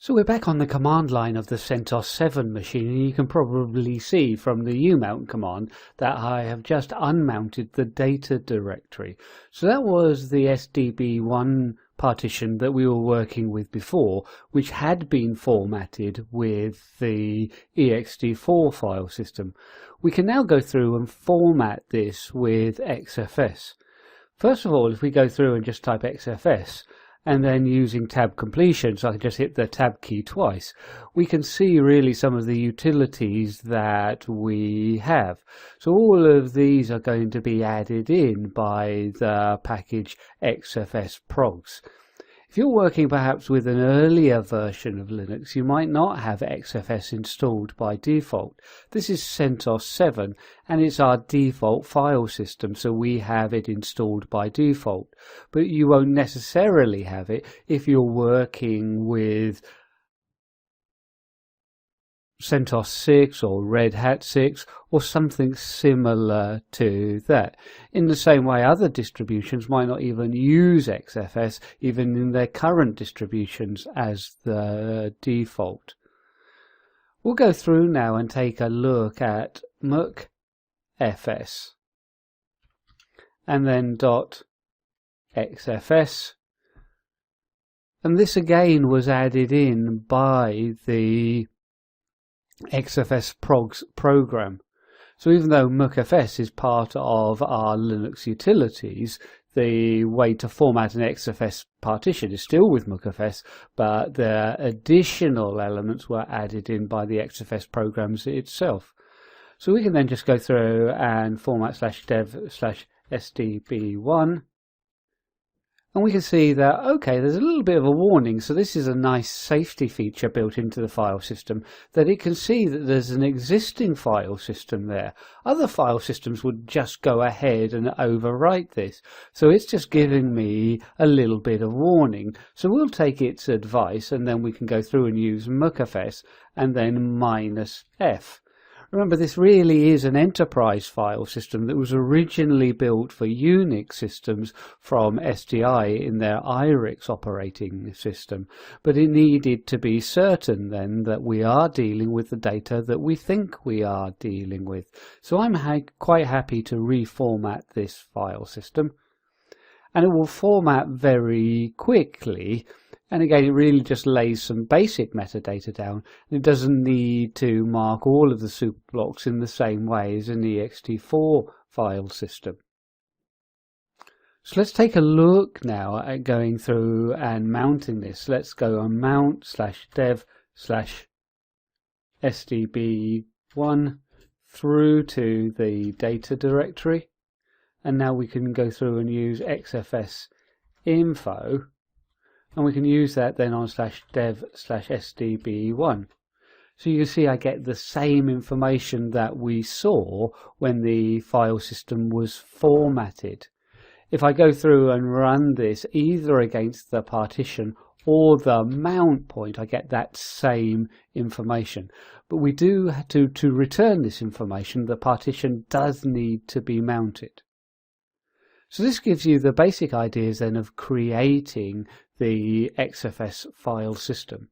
So we're back on the command line of the CentOS 7 machine, and you can probably see from the umount command that I have just unmounted the data directory. So that was the SDB1 partition that we were working with before, which had been formatted with the ext4 file system. We can now go through and format this with XFS. First of all, if we go through and just type XFS, and then using tab completion, so I can just hit the tab key twice, we can see really some of the utilities that we have. So all of these are going to be added in by the package XFS progs. If you're working perhaps with an earlier version of Linux, you might not have XFS installed by default. This is CentOS 7 and it's our default file system, so we have it installed by default. But you won't necessarily have it if you're working with CentOS 6 or Red Hat 6 or something similar to that. In the same way, other distributions might not even use XFS even in their current distributions as the default. We'll go through now and take a look at XFS and then .xfs, and this again was added in by the XFS progs program. So even though XFS is part of our Linux utilities, the way to format an XFS partition is still with XFS, but the additional elements were added in by the XFS programs itself. So we can then just go through and format /dev/sdb1. And we can see that, okay, there's a little bit of a warning. So this is a nice safety feature built into the file system, that it can see that there's an existing file system there. Other file systems would just go ahead and overwrite this. So it's just giving me a little bit of warning. So we'll take its advice, and then we can go through and use XFS and then -f. Remember, this really is an enterprise file system that was originally built for Unix systems from STI in their IRIX operating system, but it needed to be certain then that we are dealing with the data that we think we are dealing with. So I'm quite happy to reformat this file system, and it will format very quickly. And again, it really just lays some basic metadata down. It doesn't need to mark all of the super blocks in the same way as an ext4 file system. So let's take a look now at going through and mounting this. Let's go on mount /dev/sdb1 through to the data directory. And now we can go through and use XFS info. And we can use that then on /dev/sdb1. So you can see I get the same information that we saw when the file system was formatted. If I go through and run this either against the partition or the mount point, I get that same information. But we do have to return this information, the partition does need to be mounted. So this gives you the basic ideas then of creating the XFS file system.